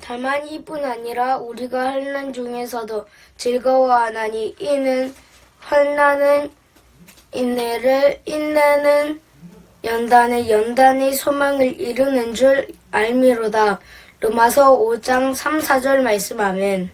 다만 이뿐 아니라 우리가 환난 중에서도 즐거워하나니 이는 환난은 인내를, 인내는 연단을, 연단이 소망을 이루는 줄 알미로다. 로마서 5장 3, 4절 말씀. 아멘.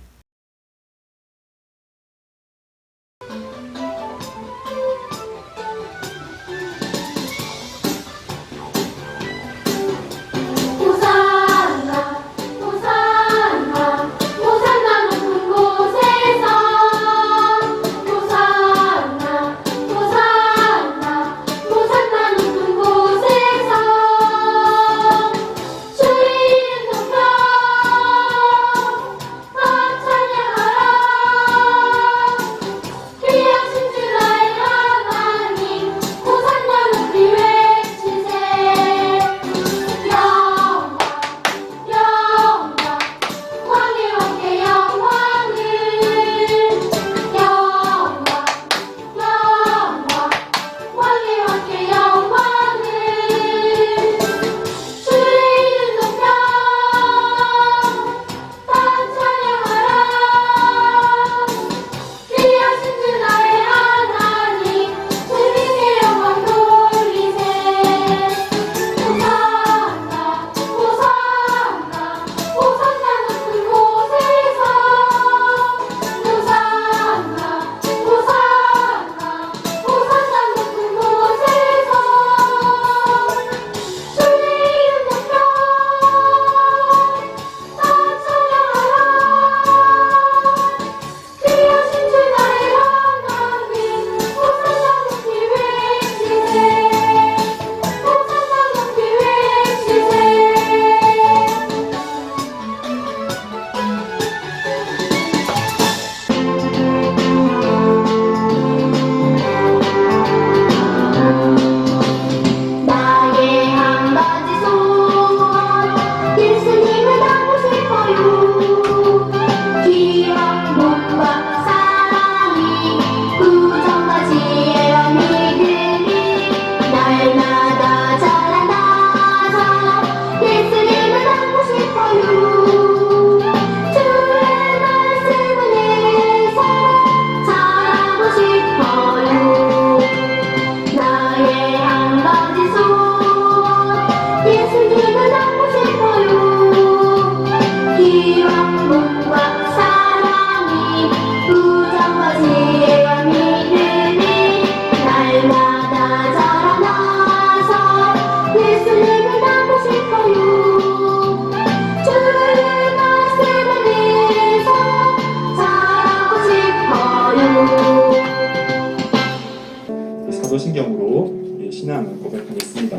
사도신경으로 신앙을 고백하겠습니다.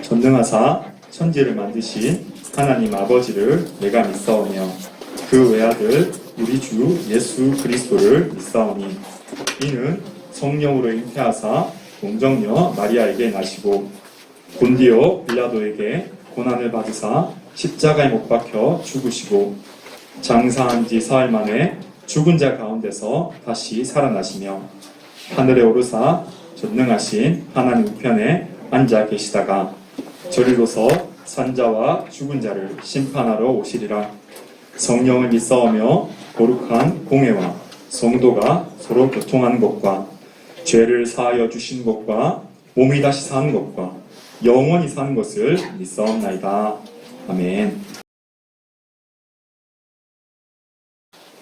전능하사 천지를 만드신 하나님 아버지를 내가 믿사오며 그 외아들 우리 주 예수 그리스도를 믿사오니 이는 성령으로 잉태하사 동정녀 마리아에게 나시고 본디오 빌라도에게 고난을 받으사 십자가에 못 박혀 죽으시고 장사한 지 사흘 만에 죽은 자 가운데서 다시 살아나시며 하늘에 오르사 전능하신 하나님 우편에 앉아 계시다가 저리로서 산자와 죽은 자를 심판하러 오시리라. 성령을 믿사오며 거룩한 공회와 성도가 서로 교통하는 것과 죄를 사하여 주신 것과 몸이 다시 사는 것과 영원히 사는 것을 믿사옵나이다. 아멘.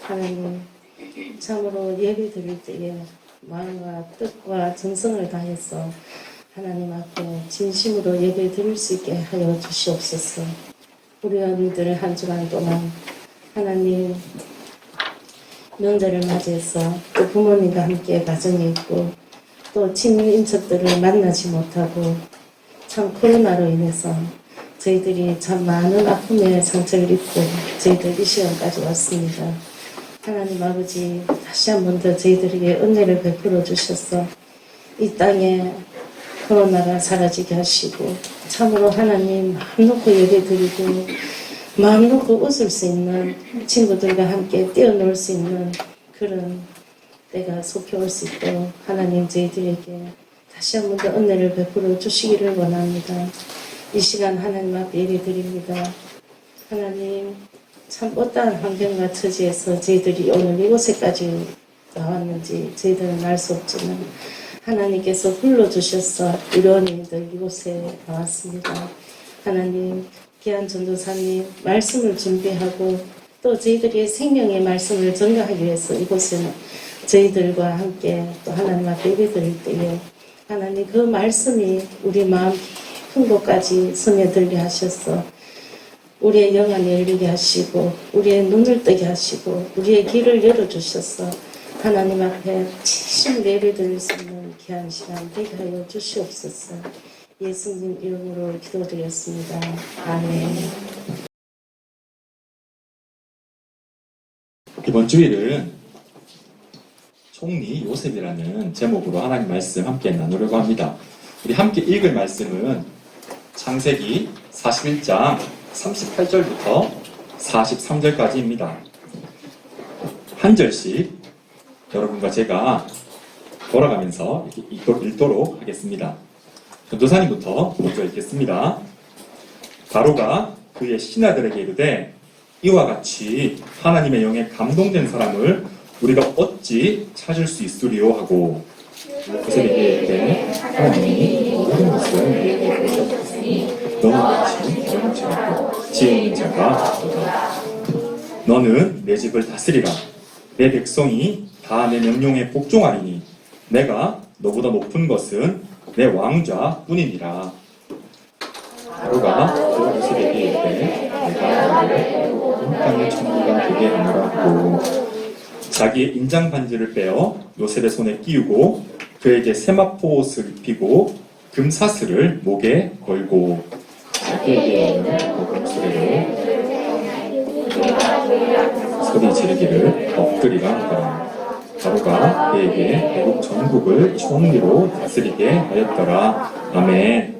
하나님, 참으로 예배 드릴 때에 마음과 뜻과 정성을 다해서 하나님 앞에 진심으로 예배 드릴 수 있게 하여 주시옵소서. 우리 어린이들 한 주간 동안 하나님 명절을 맞이해서 또 부모님과 함께 가정에 있고 또 친인척들을 만나지 못하고 참 코로나로 인해서 저희들이 참 많은 아픔의 상처를 입고 저희들 이 시간까지 왔습니다. 하나님 아버지, 다시 한 번 더 저희들에게 은혜를 베풀어 주셔서 이 땅에 코로나가 사라지게 하시고 참으로 하나님 마음 놓고 예배 드리고 마음 놓고 웃을 수 있는 친구들과 함께 뛰어놀 수 있는 그런 때가 속히 올 수 있도록 하나님 저희들에게 다시 한 번 더 은혜를 베풀어 주시기를 원합니다. 이 시간 하나님 앞에 예배 드립니다. 하나님 참 어떠한 환경과 처지에서 저희들이 오늘 이곳에까지 나왔는지 저희들은 알 수 없지만 하나님께서 불러주셔서 우리 어린이들 이곳에 나왔습니다. 하나님, 귀한 전도사님 말씀을 준비하고 또 저희들이 생명의 말씀을 전가하기 위해서 이곳에는 저희들과 함께 또 하나님 앞에 예배드릴 때에 하나님 그 말씀이 우리 마음 깊은 곳까지 스며들게 하셔서 우리의 영안을 열리게 하시고 우리의 눈을 뜨게 하시고 우리의 길을 열어주셔서 하나님 앞에 진심으로 예배드릴 수 있는 귀한 시간 되게 하여 주시옵소서. 예수님 이름으로 기도드렸습니다. 아멘. 이번 주일은 총리 요셉이라는 제목으로 하나님 말씀 함께 나누려고 합니다. 우리 함께 읽을 말씀은 창세기 41장 38절부터 43절까지입니다. 한 절씩 여러분과 제가 돌아가면서 읽도록 하겠습니다. 전도사님부터 먼저 읽겠습니다. 바로가 그의 신하들에게 이르되 이와 같이 하나님의 영에 감동된 사람을 우리가 어찌 찾을 수 있으리요 하고 요셉에게 이르되 하나님이 모든 것을 우리에게 보셨으니 너는 마치 영체하고 지혜 있는 자가 되라. 너는 내 집을 다스리라. 내 백성이 다 내 명령에 복종하리니 내가 너보다 높은 것은 내 왕좌 뿐이니라. 바로가 그 요셉에게 이르되 내가 너를 온 땅의 천부가 되게 하노라 하고 자기의 인장 반지를 빼어 요셉의 손에 끼우고 그에게 세마포 옷을 입히고 금사슬을 목에 걸고 자기에게 있는 고금 수레로 소리 지르기를 엎드리라 하더라. 바로가 그에게 애국 전국을 총리로 다스리게 하였더라. 아멘.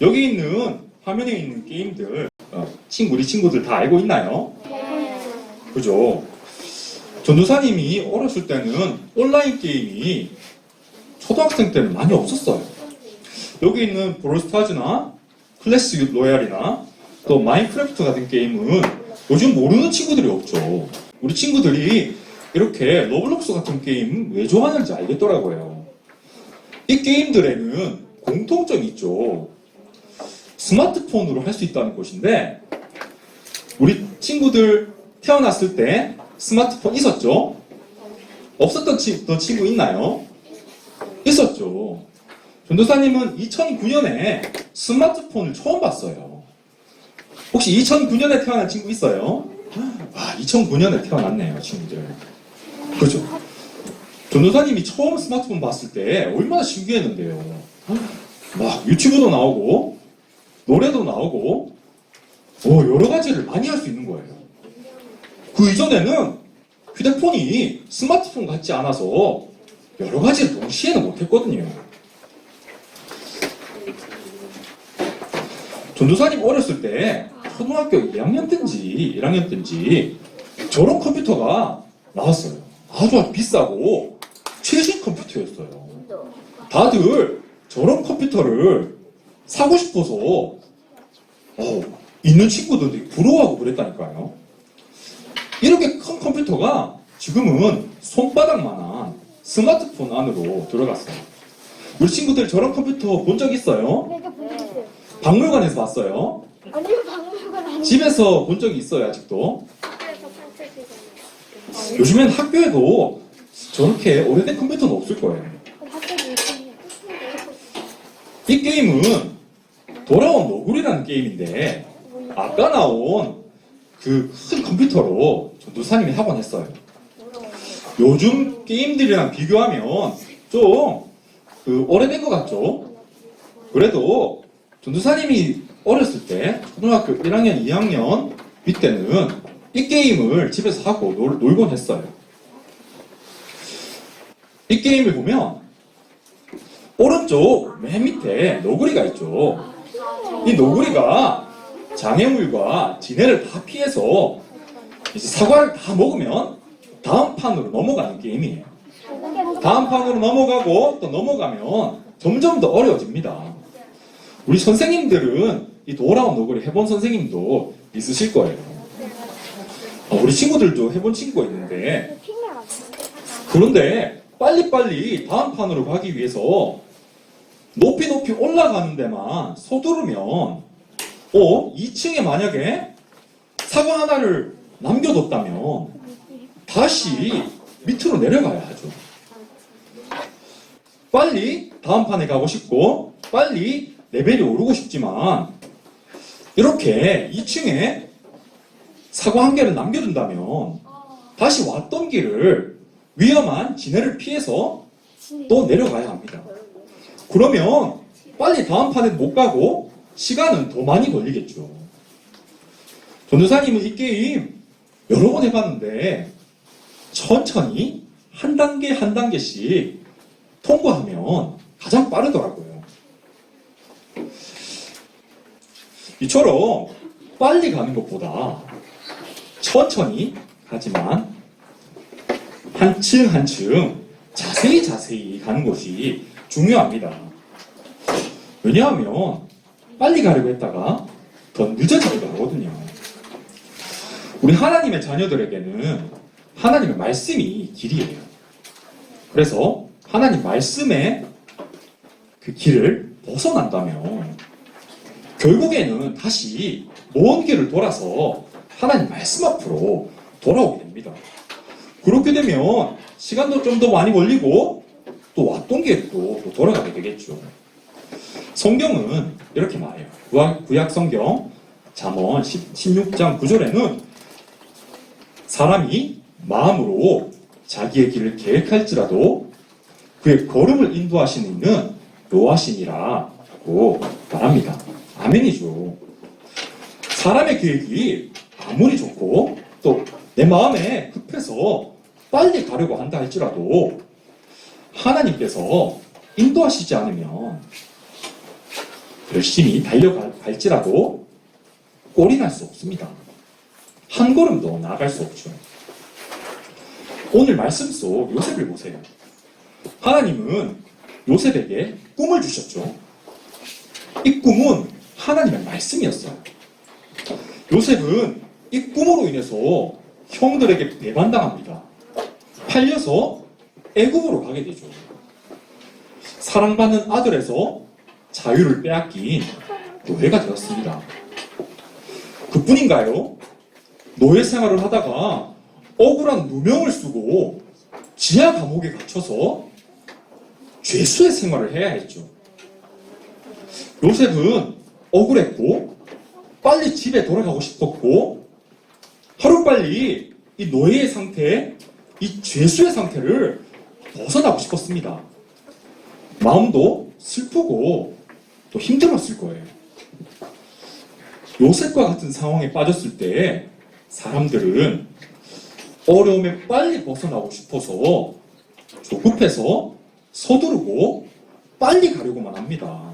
여기 있는 화면에 있는 게임들 우리 친구들 다 알고 있나요? 그죠? 전도사님이 어렸을 때는 온라인 게임이 초등학생 때는 많이 없었어요. 여기 있는 브롤스타즈나 클래식 로얄이나 또 마인크래프트 같은 게임은 요즘 모르는 친구들이 없죠. 우리 친구들이 이렇게 로블록스 같은 게임 왜 좋아하는지 알겠더라고요. 이 게임들에는 공통점이 있죠. 스마트폰으로 할 수 있다는 것인데 우리 친구들 태어났을 때 스마트폰 있었죠? 없었던 친구 있나요? 있었죠. 전도사님은 2009년에 스마트폰을 처음 봤어요. 혹시 2009년에 태어난 친구 있어요? 아, 2009년에 태어났네요, 친구들. 그죠? 전도사님이 처음 스마트폰 봤을 때 얼마나 신기했는데요. 막 유튜브도 나오고 노래도 나오고 여러 가지를 많이 할 수 있는 거예요. 그 이전에는 휴대폰이 스마트폰 같지 않아서 여러 가지를 동시에는 못했거든요. 전도사님 어렸을 때 초등학교 2학년 때인지 1학년 때인지 저런 컴퓨터가 나왔어요. 아주 비싸고 최신 컴퓨터였어요. 다들 저런 컴퓨터를 사고 싶어서 있는 친구들이 부러워하고 그랬다니까요. 이렇게 큰 컴퓨터가 지금은 손바닥만한 스마트폰 안으로 들어갔어요. 우리 친구들 저런 컴퓨터 본 적 있어요? 내가 본 적 있어요. 박물관에서 봤어요? 아니요, 박물관 아니에요. 집에서 본 적이 있어요, 아직도? 학교에서 산책해서. 요즘엔 학교에도 저렇게 오래된 컴퓨터는 없을 거예요. 학교도 있어요. 이 게임은 돌아온 너구리라는 게임인데 아까 나온 그 큰 컴퓨터로 전도사님이 하곤 했어요. 요즘 게임들이랑 비교하면 좀 오래된 것 같죠? 그래도 전도사님이 어렸을 때 초등학교 1학년, 2학년 이때는 이 게임을 집에서 하고 놀곤 했어요. 이 게임을 보면 오른쪽 맨 밑에 너구리가 있죠. 이 너구리가 장애물과 지네를 다 피해서 이제 사과를 다 먹으면 다음 판으로 넘어가는 게임이에요. 다음 판으로 넘어가고 또 넘어가면 점점 더 어려워집니다. 우리 선생님들은 이 돌아온 너구리 해본 선생님도 있으실 거예요. 우리 친구들도 해본 친구가 있는데, 핑계 같은 그런데 빨리빨리 다음 판으로 가기 위해서 높이 올라가는 데만 서두르면 2층에 만약에 사과 하나를 남겨뒀다면 다시 밑으로 내려가야 하죠. 빨리 다음 판에 가고 싶고 빨리 레벨이 오르고 싶지만 이렇게 2층에 사과 한 개를 남겨둔다면 다시 왔던 길을 위험한 지네를 피해서 또 내려가야 합니다. 그러면 빨리 다음 판에 못 가고 시간은 더 많이 걸리겠죠. 전도사님은 이 게임 여러 번 해봤는데 천천히 한 단계 한 단계씩 통과하면 가장 빠르더라고요. 이처럼 빨리 가는 것보다 천천히 하지만 한층 한층 자세히 가는 것이 중요합니다. 왜냐하면 빨리 가려고 했다가 더 늦어지기도 하거든요. 우리 하나님의 자녀들에게는 하나님의 말씀이 길이에요. 그래서 하나님 말씀의 그 길을 벗어난다면 결국에는 다시 먼 길을 돌아서 하나님 말씀 앞으로 돌아오게 됩니다. 그렇게 되면 시간도 좀 더 많이 걸리고 또 왔던 길로 또 돌아가게 되겠죠. 성경은 이렇게 말해요. 구약 성경 잠언 16장 9절에는 사람이 마음으로 자기의 길을 계획할지라도 그의 걸음을 인도하시는 이는 여호와시니라고 말합니다. 아멘이죠. 사람의 계획이 아무리 좋고 또 내 마음에 급해서 빨리 가려고 한다 할지라도 하나님께서 인도하시지 않으면 열심히 달려갈지라도 꼴이 날 수 없습니다. 한 걸음도 나아갈 수 없죠. 오늘 말씀 속 요셉을 보세요. 하나님은 요셉에게 꿈을 주셨죠. 이 꿈은 하나님의 말씀이었어요. 요셉은 이 꿈으로 인해서 형들에게 배반당합니다. 팔려서 애굽으로 가게 되죠. 사랑받는 아들에서 자유를 빼앗긴 노예가 되었습니다. 그뿐인가요? 노예 생활을 하다가 억울한 누명을 쓰고 지하 감옥에 갇혀서 죄수의 생활을 해야 했죠. 요셉은 억울했고 빨리 집에 돌아가고 싶었고 하루빨리 이 노예의 상태, 이 죄수의 상태를 벗어나고 싶었습니다. 마음도 슬프고 또 힘들었을 거예요. 요셉과 같은 상황에 빠졌을 때 사람들은 어려움에 빨리 벗어나고 싶어서 조급해서 서두르고 빨리 가려고만 합니다.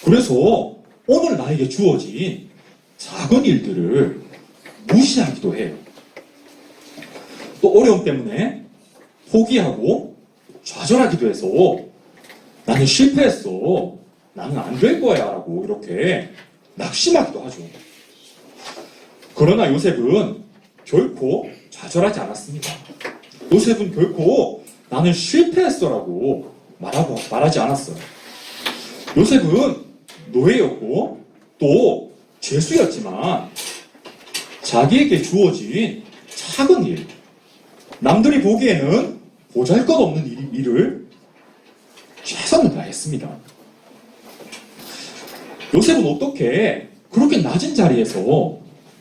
그래서 오늘 나에게 주어진 작은 일들을 무시하기도 해요. 또 어려움 때문에 포기하고 좌절하기도 해서 나는 실패했어. 나는 안 될 거야. 라고 이렇게 낙심하기도 하죠. 그러나 요셉은 결코 좌절하지 않았습니다. 요셉은 결코 나는 실패했어. 라고 말하지 않았어요. 요셉은 노예였고 또 죄수였지만 자기에게 주어진 작은 일, 남들이 보기에는 보잘것없는 일을 최선을 다했습니다. 요셉은 어떻게 그렇게 낮은 자리에서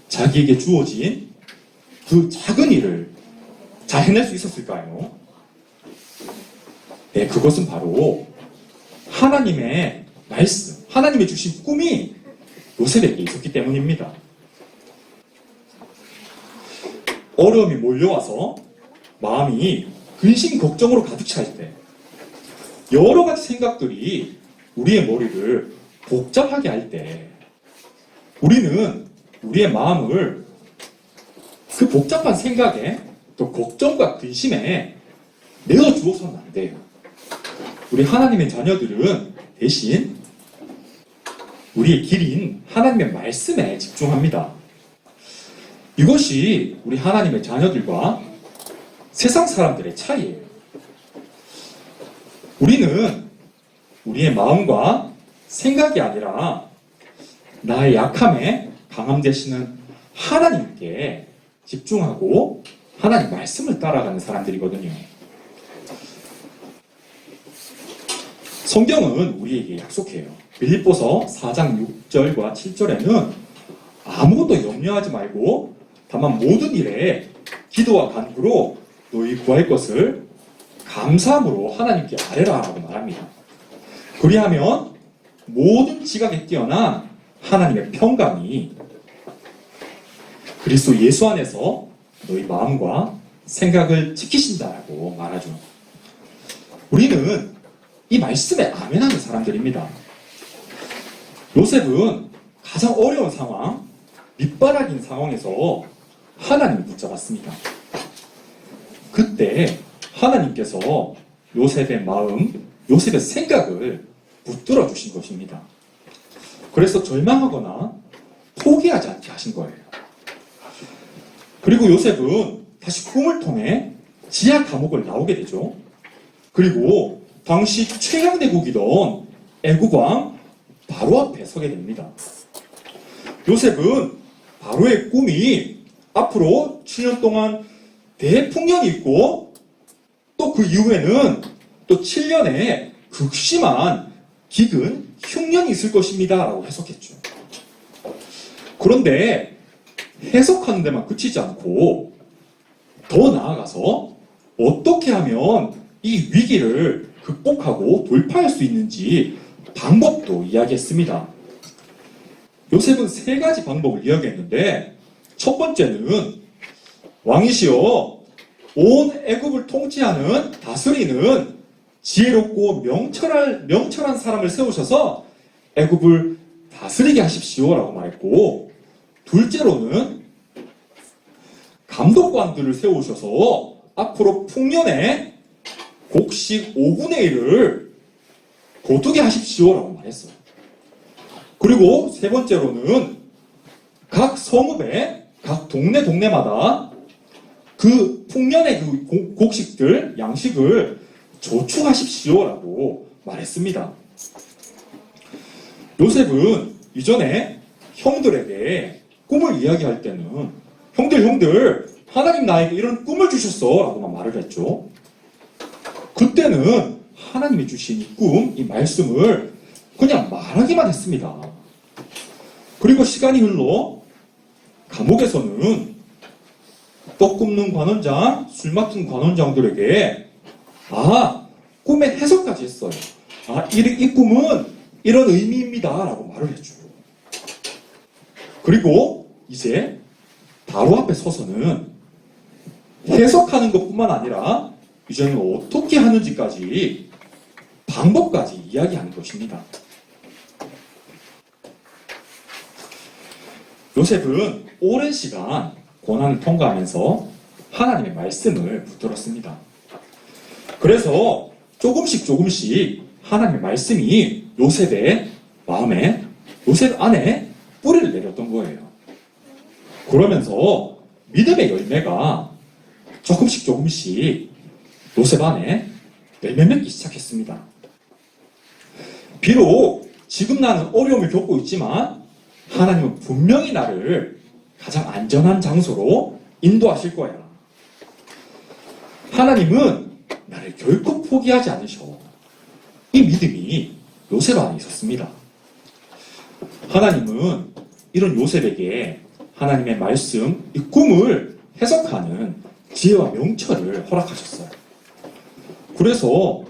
자기에게 주어진 그 작은 일을 잘 해낼 수 있었을까요? 네, 그것은 바로 하나님의 말씀, 하나님의 주신 꿈이 요셉에게 있었기 때문입니다. 어려움이 몰려와서 마음이 근심 걱정으로 가득 찰 때 여러 가지 생각들이 우리의 머리를 복잡하게 할 때 우리는 우리의 마음을 그 복잡한 생각에 또 걱정과 근심에 내어주어서는 안 돼요. 우리 하나님의 자녀들은 대신 우리의 길인 하나님의 말씀에 집중합니다. 이것이 우리 하나님의 자녀들과 세상 사람들의 차이예요. 우리는 우리의 마음과 생각이 아니라 나의 약함에 강함 되시는 하나님께 집중하고 하나님 말씀을 따라가는 사람들이거든요. 성경은 우리에게 약속해요. 빌립보서 4장 6절과 7절에는 아무것도 염려하지 말고 다만 모든 일에 기도와 간구로 너희 구할 것을 감사함으로 하나님께 아뢰라 라고 말합니다. 그리하면 모든 지각에 뛰어난 하나님의 평강이 그리스도 예수 안에서 너희 마음과 생각을 지키신다라고 말하죠. 우리는 이 말씀에 아멘하는 사람들입니다. 요셉은 가장 어려운 상황, 밑바닥인 상황에서 하나님을 붙잡았습니다. 그때 하나님께서 요셉의 마음, 요셉의 생각을 붙들어 주신 것입니다. 그래서 절망하거나 포기하지 않게 하신 거예요. 그리고 요셉은 다시 꿈을 통해 지하 감옥을 나오게 되죠. 그리고 당시 최강대국이던 애국왕 바로 앞에 서게 됩니다. 요셉은 바로의 꿈이 앞으로 7년 동안 대풍년이 있고 또 그 이후에는 또 7년의 극심한 기근, 흉년이 있을 것입니다 라고 해석했죠. 그런데 해석하는 데만 그치지 않고 더 나아가서 어떻게 하면 이 위기를 극복하고 돌파할 수 있는지 방법도 이야기했습니다. 요셉은 3가지 방법을 이야기했는데 첫 번째는 왕이시여 온 애굽을 통치하는 다스리는 지혜롭고 명철한 사람을 세우셔서 애굽을 다스리게 하십시오라고 말했고 둘째로는 감독관들을 세우셔서 앞으로 풍년에 곡식 5분의 1을 거두게 하십시오라고 말했어요. 그리고 세 번째로는 각 성읍에 각 동네마다 그 풍년의 그 곡식들, 양식을 저축하십시오라고 말했습니다. 요셉은 이전에 형들에게 꿈을 이야기할 때는 형들 하나님 나에게 이런 꿈을 주셨어 라고만 말을 했죠. 그때는 하나님이 주신 이 꿈, 이 말씀을 그냥 말하기만 했습니다. 그리고 시간이 흘러 감옥에서는 떡 굽는 관원장, 술 맡은 관원장들에게 꿈의 해석까지 했어요. 이 꿈은 이런 의미입니다 라고 말을 해줘요. 그리고 이제 바로 앞에 서서는 해석하는 것뿐만 아니라 이제는 어떻게 하는지까지 방법까지 이야기하는 것입니다. 요셉은 오랜 시간 고난을 통과하면서 하나님의 말씀을 붙들었습니다. 그래서 조금씩 하나님의 말씀이 요셉의 마음에, 요셉 안에 뿌리를 내렸던 거예요. 그러면서 믿음의 열매가 조금씩 요셉 안에 열매 맺기 시작했습니다. 비록 지금 나는 어려움을 겪고 있지만 하나님은 분명히 나를 가장 안전한 장소로 인도하실 거야. 하나님은 나를 결코 포기하지 않으셔. 이 믿음이 요셉 안에 있었습니다. 하나님은 이런 요셉에게 하나님의 말씀, 이 꿈을 해석하는 지혜와 명철을 허락하셨어요. 그래서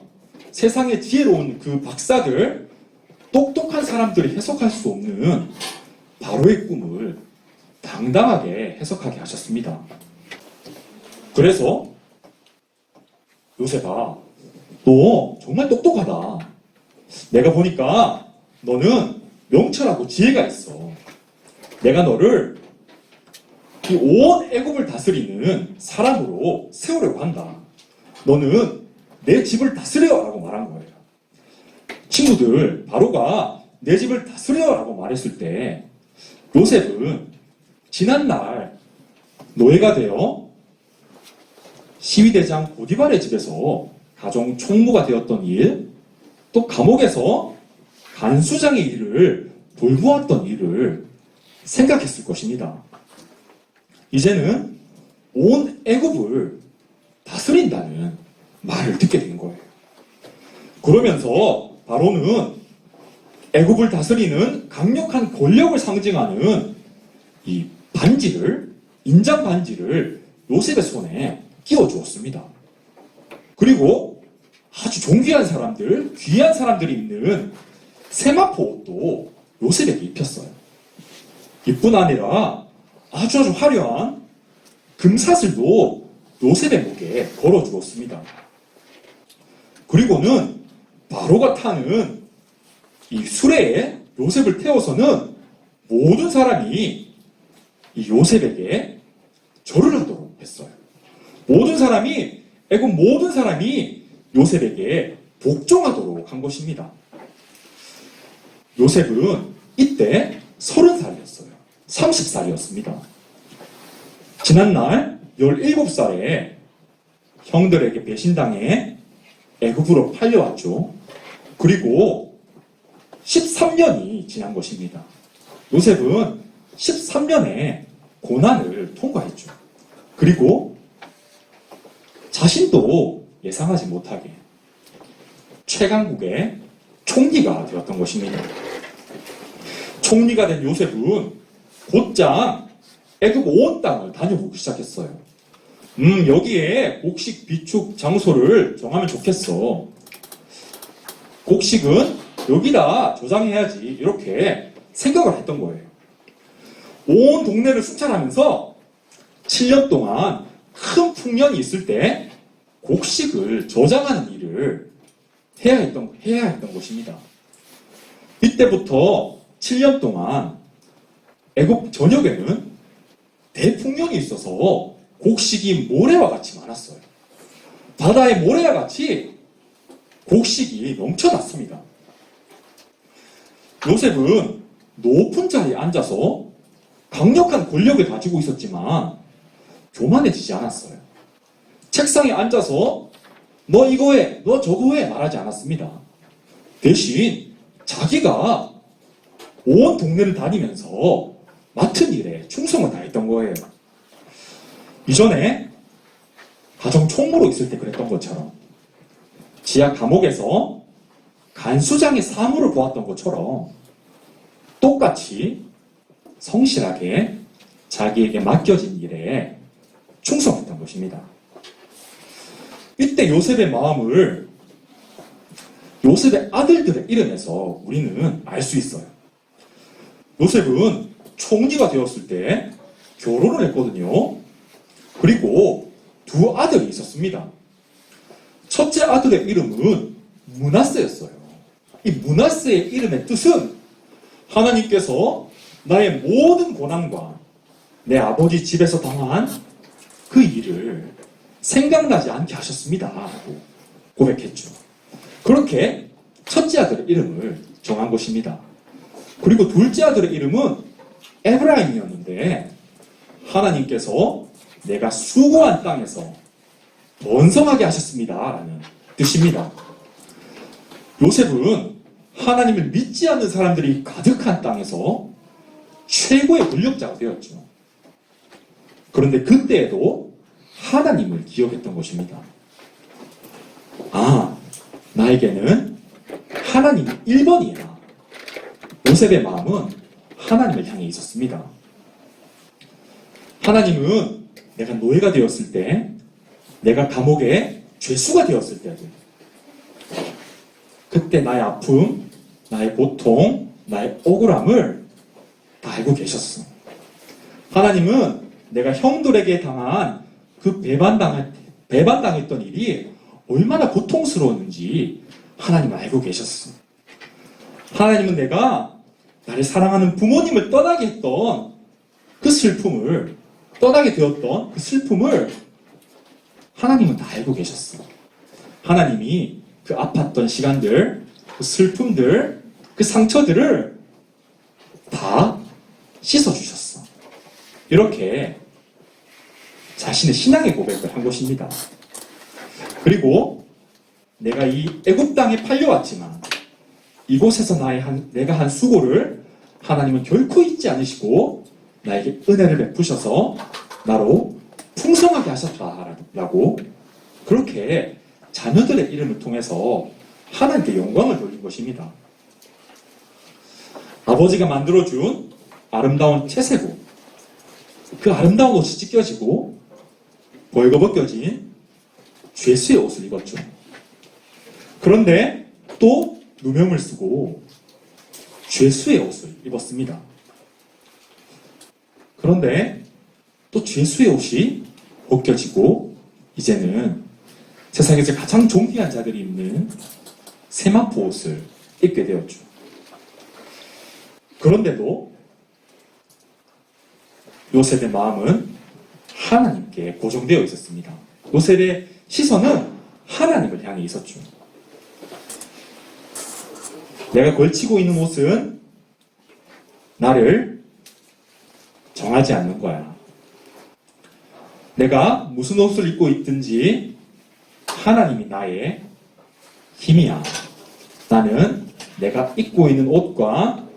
세상의 지혜로운 그 박사들, 똑똑한 사람들이 해석할 수 없는 바로의 꿈을 당당하게 해석하게 하셨습니다. 그래서 요셉아, 너 정말 똑똑하다. 내가 보니까 너는 명철하고 지혜가 있어. 내가 너를 이 온 애굽을 다스리는 사람으로 세우려고 한다. 너는 내 집을 다스려 라고 말한 거예요. 친구들, 바로가 내 집을 다스려 라고 말했을 때 요셉은 지난날 노예가 되어 시위대장 보디발의 집에서 가정 총무가 되었던 일, 또 감옥에서 간수장의 일을 돌보았던 일을 생각했을 것입니다. 이제는 온 애굽을 다스린다는 말을 듣게 된 거예요. 그러면서 바로는 애굽을 다스리는 강력한 권력을 상징하는 이 반지를, 인장 반지를 요셉의 손에 끼워 주었습니다. 그리고 아주 존귀한 사람들, 귀한 사람들이 입는 세마포 옷도 요셉에게 입혔어요. 이뿐 아니라 아주 화려한 금사슬도 요셉의 목에 걸어 주었습니다. 그리고는 바로가 타는 이 수레에 요셉을 태워서는 모든 사람이 이 요셉에게 절을 하도록 했어요. 모든 사람이, 애굽 모든 사람이 요셉에게 복종하도록 한 것입니다. 요셉은 이때 30살이었어요. 30살이었습니다. 지난날 17살에 형들에게 배신당해 애굽으로 팔려왔죠. 그리고 13년이 지난 것입니다. 요셉은 13년의 고난을 통과했죠. 그리고 자신도 예상하지 못하게 최강국의 총리가 되었던 것입니다. 총리가 된 요셉은 곧장 애굽 온 땅을 다녀보기 시작했어요. 여기에 곡식 비축 장소를 정하면 좋겠어. 곡식은 여기다 저장해야지. 이렇게 생각을 했던 거예요. 온 동네를 순찰하면서 7년 동안 큰 풍년이 있을 때 곡식을 저장하는 일을 해야 했던 것입니다. 이때부터 7년 동안 애굽 전역에는 대풍년이 있어서 곡식이 모래와 같이 많았어요. 바다의 모래와 같이 곡식이 넘쳐났습니다. 요셉은 높은 자리에 앉아서 강력한 권력을 가지고 있었지만 교만해지지 않았어요. 책상에 앉아서 너 이거 해, 너 저거 해 말하지 않았습니다. 대신 자기가 온 동네를 다니면서 맡은 일에 충성을 다했던 거예요. 이전에 가정 총무로 있을 때 그랬던 것처럼 지하 감옥에서 간수장의 사무를 보았던 것처럼 똑같이 성실하게 자기에게 맡겨진 일에 충성했던 것입니다. 이때 요셉의 마음을 요셉의 아들들의 이름에서 우리는 알 수 있어요. 요셉은 총리가 되었을 때 결혼을 했거든요. 그리고 두 아들이 있었습니다. 첫째 아들의 이름은 므낫세였어요. 이 므낫세의 이름의 뜻은 하나님께서 나의 모든 고난과 내 아버지 집에서 당한 그 일을 생각나지 않게 하셨습니다. 라고 고백했죠. 그렇게 첫째 아들의 이름을 정한 것입니다. 그리고 둘째 아들의 이름은 에브라임이었는데 하나님께서 내가 수고한 땅에서 번성하게 하셨습니다. 라는 뜻입니다. 요셉은 하나님을 믿지 않는 사람들이 가득한 땅에서 최고의 권력자가 되었죠. 그런데 그때에도 하나님을 기억했던 것입니다. 나에게는 하나님이 1번이야. 요셉의 마음은 하나님을 향해 있었습니다. 하나님은 내가 노예가 되었을 때, 내가 감옥에 죄수가 되었을 때도 그때 나의 아픔, 나의 고통, 나의 억울함을 다 알고 계셨어. 하나님은 내가 형들에게 당한 그 배반당했던 일이 얼마나 고통스러웠는지 하나님은 알고 계셨어. 하나님은 내가 나를 사랑하는 부모님을 떠나게 했던 그 슬픔을, 떠나게 되었던 그 슬픔을 하나님은 다 알고 계셨어. 하나님이 그 아팠던 시간들, 그 슬픔들, 그 상처들을 다 씻어주셨어. 이렇게 자신의 신앙의 고백을 한 것입니다. 그리고 내가 이 애굽 땅에 팔려왔지만 이곳에서 내가 한 수고를 하나님은 결코 잊지 않으시고 나에게 은혜를 베푸셔서 나로 풍성하게 하셨다라고 그렇게 자녀들의 이름을 통해서 하나님께 영광을 돌린 것입니다. 아버지가 만들어준 아름다운 채색옷, 그 아름다운 옷이 찢겨지고 벌거벗겨진 죄수의 옷을 입었죠. 그런데 또 누명을 쓰고 죄수의 옷을 입었습니다. 그런데 또 죄수의 옷이 벗겨지고 이제는 세상에서 가장 존귀한 자들이 입는 세마포 옷을 입게 되었죠. 그런데도 요셉의 마음은 하나님께 고정되어 있었습니다. 요셉의 시선은 하나님을 향해 있었죠. 내가 걸치고 있는 옷은 나를 정하지 않는 거야. 내가 무슨 옷을 입고 있든지 하나님이 나의 힘이야. 나는 내가 입고 있는 옷과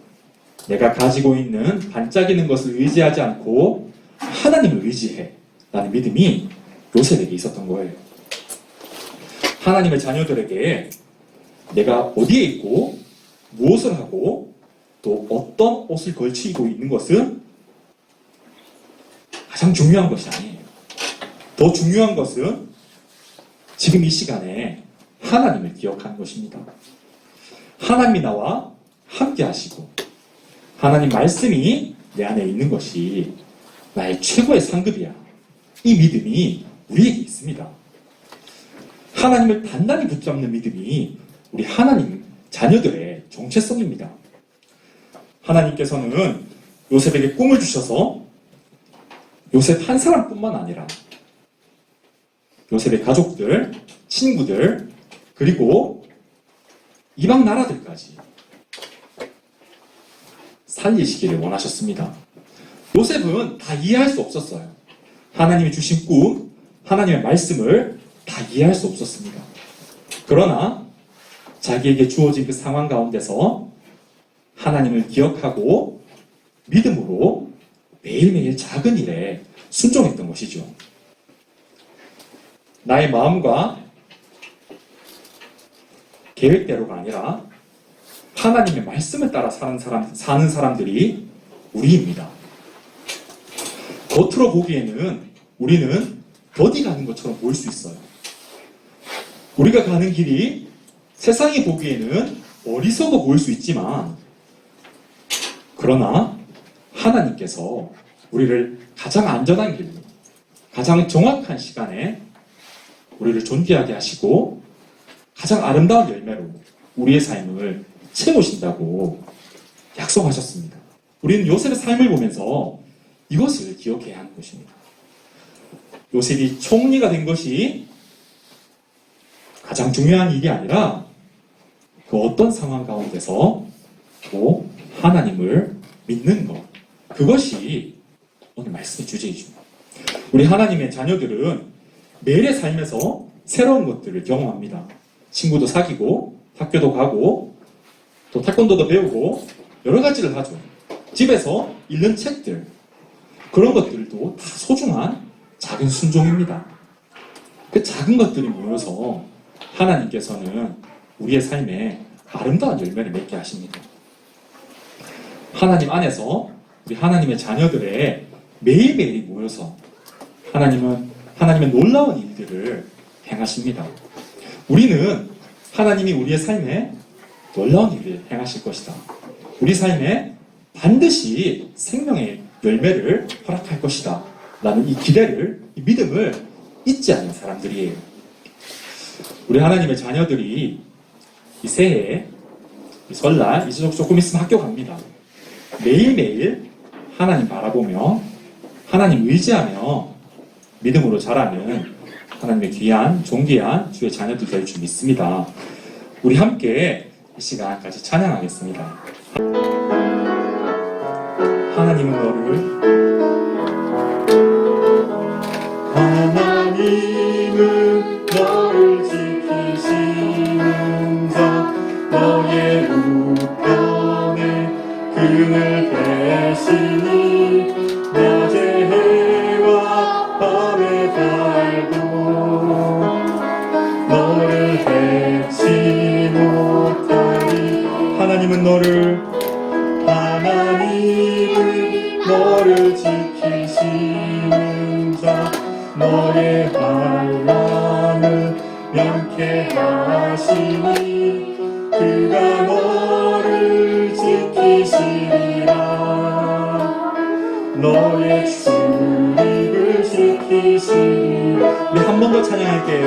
내가 가지고 있는 반짝이는 것을 의지하지 않고 하나님을 의지해. 라는 믿음이 요셉에게 있었던 거예요. 하나님의 자녀들에게 내가 어디에 있고 무엇을 하고 또 어떤 옷을 걸치고 있는 것은 가장 중요한 것이 아니에요. 더 중요한 것은 지금 이 시간에 하나님을 기억하는 것입니다. 하나님이 나와 함께 하시고 하나님 말씀이 내 안에 있는 것이 나의 최고의 상급이야. 이 믿음이 우리에게 있습니다. 하나님을 단단히 붙잡는 믿음이 우리 하나님 자녀들의 정체성입니다. 하나님께서는 요셉에게 꿈을 주셔서 요셉 한 사람뿐만 아니라 요셉의 가족들, 친구들, 그리고 이방 나라들까지 살리시기를 원하셨습니다. 요셉은 다 이해할 수 없었어요. 하나님이 주신 꿈, 하나님의 말씀을 다 이해할 수 없었습니다. 그러나 자기에게 주어진 그 상황 가운데서 하나님을 기억하고 믿음으로 매일매일 작은 일에 순종했던 것이죠. 나의 마음과 계획대로가 아니라 하나님의 말씀을 따라 사는 사람들이 우리입니다. 겉으로 보기에는 우리는 어디 가는 것처럼 보일 수 있어요. 우리가 가는 길이 세상이 보기에는 어리석어 보일 수 있지만 그러나 하나님께서 우리를 가장 안전한 길로 가장 정확한 시간에 우리를 존귀하게 하시고 가장 아름다운 열매로 우리의 삶을 채우신다고 약속하셨습니다. 우리는 요셉의 삶을 보면서 이것을 기억해야 하는 것입니다. 요셉이 총리가 된 것이 가장 중요한 일이 아니라 그 어떤 상황 가운데서 또 하나님을 믿는 것, 그것이 오늘 말씀의 주제이죠. 우리 하나님의 자녀들은 매일의 삶에서 새로운 것들을 경험합니다. 친구도 사귀고 학교도 가고 또 태권도도 배우고 여러 가지를 하죠. 집에서 읽는 책들, 그런 것들도 다 소중한 작은 순종입니다. 그 작은 것들이 모여서 하나님께서는 우리의 삶에 아름다운 열매를 맺게 하십니다. 하나님 안에서 우리 하나님의 자녀들의 매일매일이 모여서 하나님의 놀라운 일들을 행하십니다. 우리는 하나님이 우리의 삶에 놀라운 일을 행하실 것이다. 우리 삶에 반드시 생명의 열매를 허락할 것이다. 라는 이 기대를, 이 믿음을 잊지 않는 사람들이에요. 우리 하나님의 자녀들이 이 새해에, 이 설날, 이제 조금 있으면 학교 갑니다. 매일매일 하나님 바라보며, 하나님 의지하며, 믿음으로 자라는 하나님의 귀한, 존귀한 주의 자녀들 될 줄 믿습니다. 우리 함께 이 시간 같이 찬양하겠습니다. 하나님은 너를 그늘 대신이 낮의 해와 밤의 달도 너를 해치 못하리. 하나님은 너를 지키시는 자, 너의 환난을 면케하시니 그가 너를 지키시리라. 너의 출입을 지키시리라. 우리 한 번 더 찬양할게요.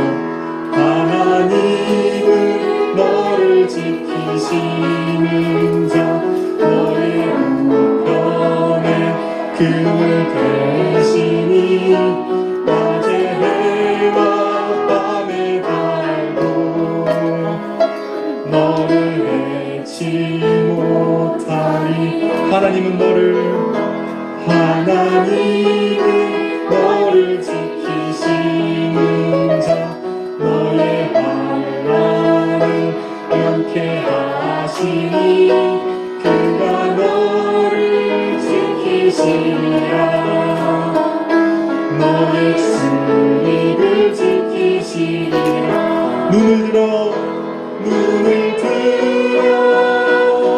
하나님은 너를 지키시는 자, 너의 우편에 그물 대신이 낮의 해와 밤의 달도 너를 해치 못하리. 하나님은 너를 지키시는 자, 너의 환난을 면케하시니 그가 너를 지키시리라. 너의 출입을 지키시리라. 눈을 들어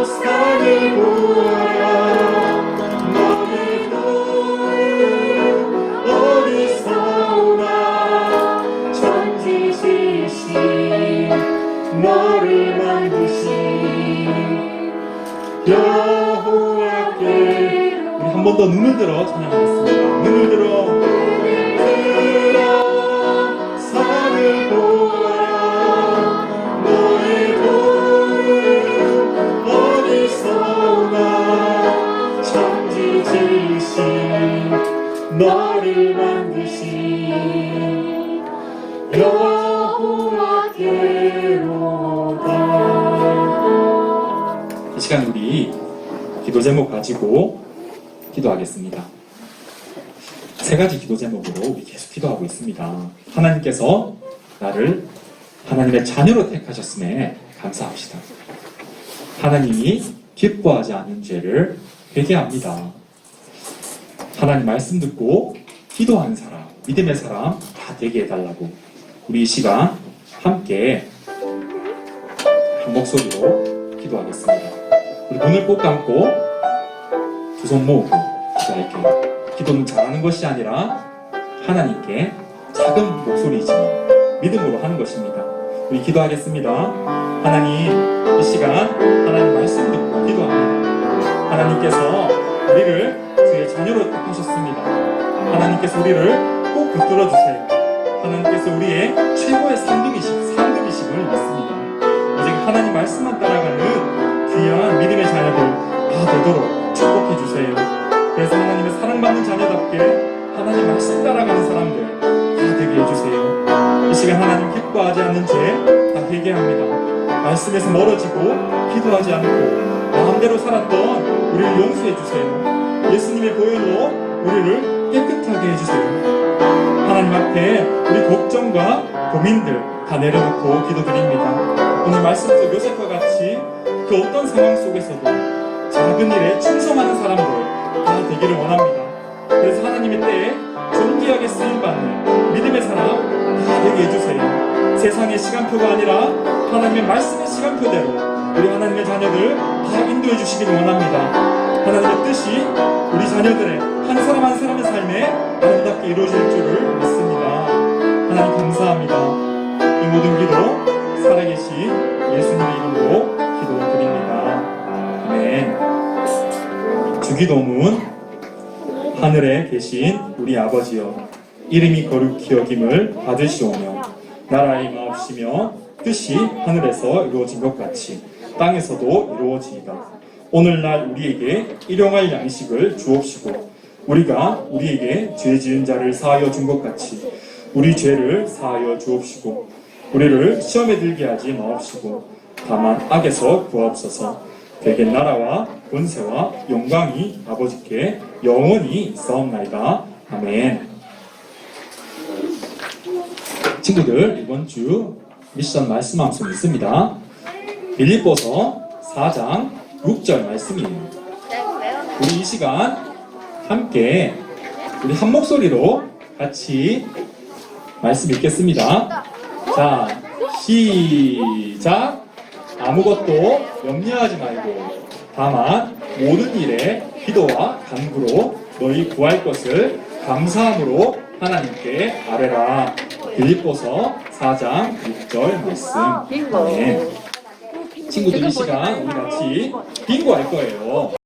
산을 보아라. 너의 도는 어디서 오나. 천지지신 너를 만드신 여호와께. 우리 한 번 더 눈을 들어 찬양하겠습니다. 눈을 들어 산을 보아라. 너의 도는 어디서 오나. 천지지신 너를 만드신 여호와께로다. 이 시간 우리 기도 제목 가지고 기도하겠습니다. 세 가지 기도 제목으로 우리 계속 기도하고 있습니다. 하나님께서 나를 하나님의 자녀로 택하셨음에 감사합시다. 하나님이 기뻐하지 않는 죄를 회개합니다. 하나님 말씀 듣고 기도하는 사람, 믿음의 사람 다 되게 해달라고 우리 이 시간 함께 한 목소리로 기도하겠습니다. 우리 눈을 꼭 감고 두 손 모으고 기도할게요. 기도는 잘하는 것이 아니라 하나님께 작은 목소리지만 믿음으로 하는 것입니다. 우리 기도하겠습니다. 하나님, 이 시간 하나님 말씀 듣고 기도합니다. 하나님께서 우리를 주의 자녀로 택하셨습니다. 하나님께서 우리를 꼭 붙들어 주세요. 하나님께서 우리의 최고의 상급이심을 믿습니다. 오직 하나님 말씀만 따라가는 귀한 믿음의 자녀들 다 되도록 축복해 주세요. 그래서 하나님의 사랑받는 자녀답게 하나님 말씀 따라가는 사람들 다 되게 해주세요. 이 시간 하나님 기뻐하지 않는 죄 다 회개합니다. 말씀에서 멀어지고 기도하지 않고 마음대로 살았던 우리를 용서해 주세요. 예수님의 보혈로 우리를 깨끗하게 해주세요. 하나님 앞에 우리 걱정과 고민들 다 내려놓고 기도드립니다. 오늘 말씀 속 요셉과 같이 그 어떤 상황 속에서도 작은 일에 충성하는 사람들 다 되기를 원합니다. 그래서 하나님의 때에 존귀하게 쓰임받는 믿음의 사람 다 되게 해주세요. 세상의 시간표가 아니라 하나님의 말씀의 시간표대로 우리 하나님의 자녀들 다 인도해 주시기를 원합니다. 하나님의 뜻이 우리 자녀들의 한 사람 한 사람의 삶에 아름답게 이루어질 줄을 믿습니다. 하나님 감사합니다. 이 모든 기도 살아계신 예수님의 이름으로 기도드립니다. 아멘. 주기도문. 하늘에 계신 우리 아버지여, 이름이 거룩히 여김을 받으시오며 나라의 마옵시며 뜻이 하늘에서 이루어진 것 같이 땅에서도 이루어지이다. 오늘날 우리에게 일용할 양식을 주옵시고 우리가 우리에게 죄 지은 자를 사하여 준 것 같이 우리 죄를 사하여 주옵시고 우리를 시험에 들게 하지 마옵시고 다만 악에서 구하옵소서. 되게 나라와 권세와 영광이 아버지께 영원히 있사옵나이다. 아멘. 친구들, 이번 주 미션 말씀 함송 있습니다. 빌립보서 4장 6절 말씀이에요. 우리 이 시간 함께 우리 한 목소리로 같이 말씀 읽겠습니다. 자, 시작. 아무것도 염려하지 말고 다만 모든 일에 기도와 간구로 너희 구할 것을 감사함으로 하나님께 아뢰라. 빌립보서 4장 6절 말씀. 네. 친구들 이 시간 우리 같이 빙고 할 거예요.